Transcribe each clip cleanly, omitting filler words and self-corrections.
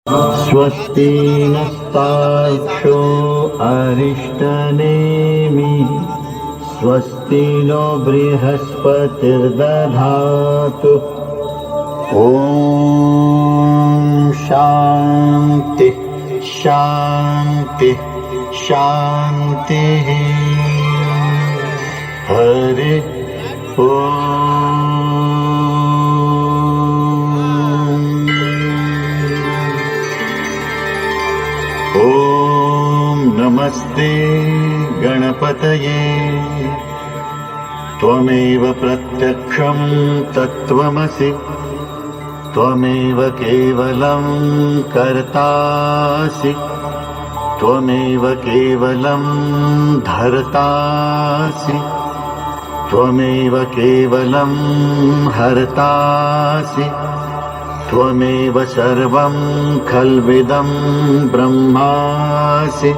स्वस्ति नस्तार्क्ष्यो अरिष्टनेमि स्वस्ति नो बृहस्पतिर्दधातु। ॐ शान्ति शान्ति शान्तिः। हरि ॐ नमस्ते गणपतये। त्वमेव प्रत्यक्षं तत्त्वमसि त्वमेव केवलं कर्तासि त्वमेव केवलं धर्तासि त्वमेव केवलं हर्तासि त्वमेव सर्वं खल्विदं ब्रह्मासि।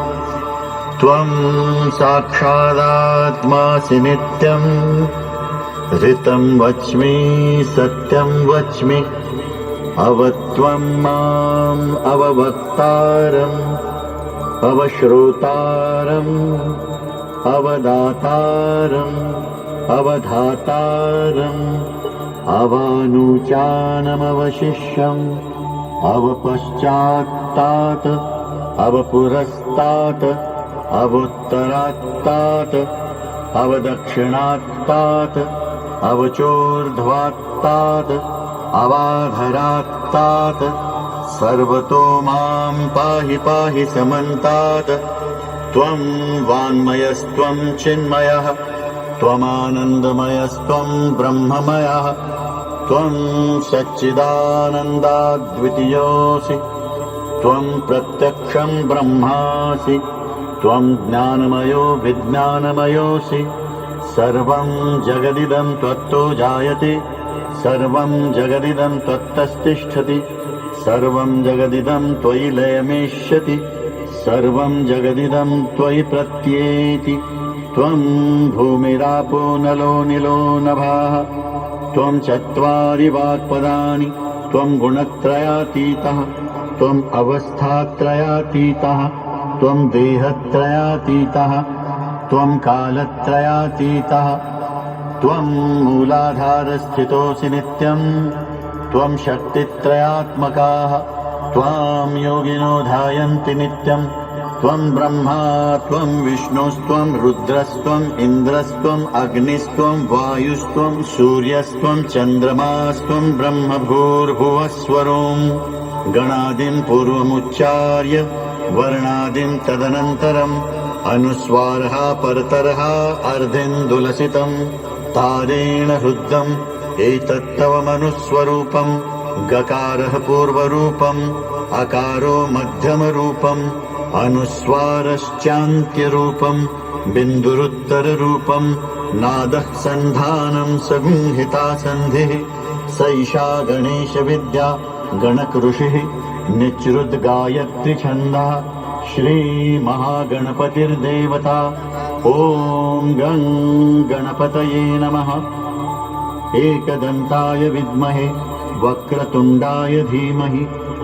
त्वं साक्षादात्मासि नित्यं ऋतं वच्मि सत्यं वच्मि। अवत्वं माम् अववक्तारम् अवश्रोतारम् अवदातारम् अवधातारम् अवानुचानमवशिष्यम् अवपश्चात्तात् अवपुरस्तात् अवोत्तरात्तात् अवदक्षिणात्तात् अवचोर्ध्वात्तात् अवाधरात्तात् सर्वतो मां पाहि पाहि समन्तात्। त्वं वाङ्मयस्त्वं चिन्मयः त्वमानन्दमयस्त्वं ब्रह्ममयः त्वं सच्चिदानन्दाद्वितीयोऽसि त्वं प्रत्यक्षं ब्रह्मासि त्वं ज्ञानमयो विज्ञानमयोऽसि। सर्वं जगदिदं त्वत्तो जायते सर्वं जगदिदं त्वत्तस्तिष्ठति सर्वं जगदिदं त्वयि लयमेष्यति सर्वं जगदिदं त्वयि प्रत्येति। त्वं भूमिरापो नलो निलो नभाः त्वं चत्वारि वाक्पदानि त्वं गुणत्रयातीतः त्वम् अवस्थात्रयातीतः त्वं देहत्रयातीतः त्वं कालत्रयातीतः त्वं मूलाधारस्थितोऽसि नित्यं त्वं शक्तित्रयात्मकाः त्वां योगिनो ध्यायन्ति नित्यं। त्वं ब्रह्मा त्वं विष्णुस्त्वं रुद्रस्त्वम् इन्द्रस्त्वम् अग्निस्त्वं वायुस्त्वं सूर्यस्त्वं चन्द्रमास्त्वं ब्रह्म भूर्भुवस्वरों गणादिं पूर्वमुच्चार्य वर्णादिं तदनन्तरम् अनुस्वारः परतरः अर्धेन्दुलसितं तारेण हृद्यम् एतत्तव मनुस्वरूपं गकारः पूर्वरूपम् अकारो मध्यमरूपम् अनुस्वारश्चान्त्यरूपम् बिन्दुरुत्तररूपम् नादः सन्धानं सगुंहिता सन्धिः सैषा गणेशविद्या गणकऋषिः निच्रुद्गायत्रीछन्दः श्रीमहागणपतिर्देवता। ॐ गं गणपतये नमः। एकदन्ताय विद्महे वक्रतुण्डाय धीमहि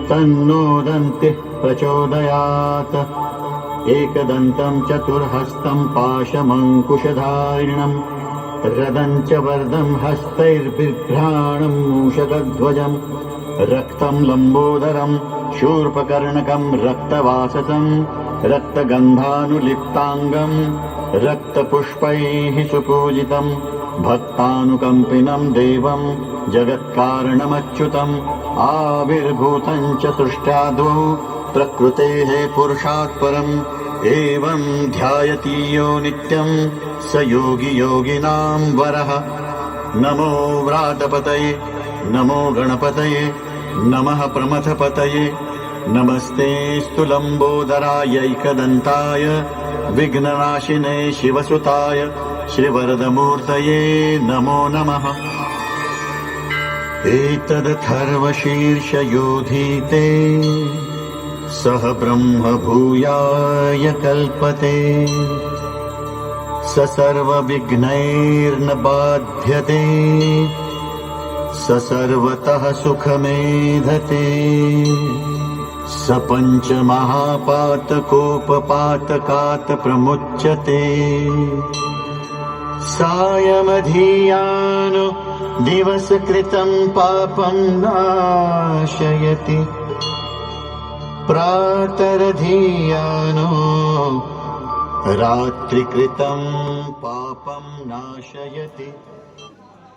तन्नो दन्तिः प्रचोदयात्। एकदन्तं चतुर्हस्तं पाशमङ्कुशधारिणं रदं च वर्दं हस्तैर्बिभ्राणं मूषकध्वजं रक्तं लम्बोदरं शूर्पकर्णकं रक्तवाससं रक्तगन्धानुलिप्ताङ्गं रक्तपुष्पैः सुपूजितं भक्तानुकम्पिनं देवं जगत्कारणमच्युतम् आविर्भूतं च सृष्ट्याद्वौ प्रकृतेः पुरुषात् परम् एवं ध्यायति यो नित्यं स योगी योगिनां वरः। नमो व्रातपतये नमो गणपतये नमः प्रमथपतये नमस्तेऽस्तु लम्बोदरायैकदन्ताय विघ्ननाशिने शिवसुताय श्रीवरदमूर्तये नमो नमः। एतदथर्वशीर्षयोधीते सह ब्रह्म भूयाय कल्पते स सर्वविघ्नैर्न बाध्यते स सर्वतः सुखमेधते स पञ्चमहापातकोपपातकात् प्रमुच्यते सायमधियानो दिवसकृतं पापं नाशयति प्रातरधियानो रात्रिकृतं पापं नाशयति।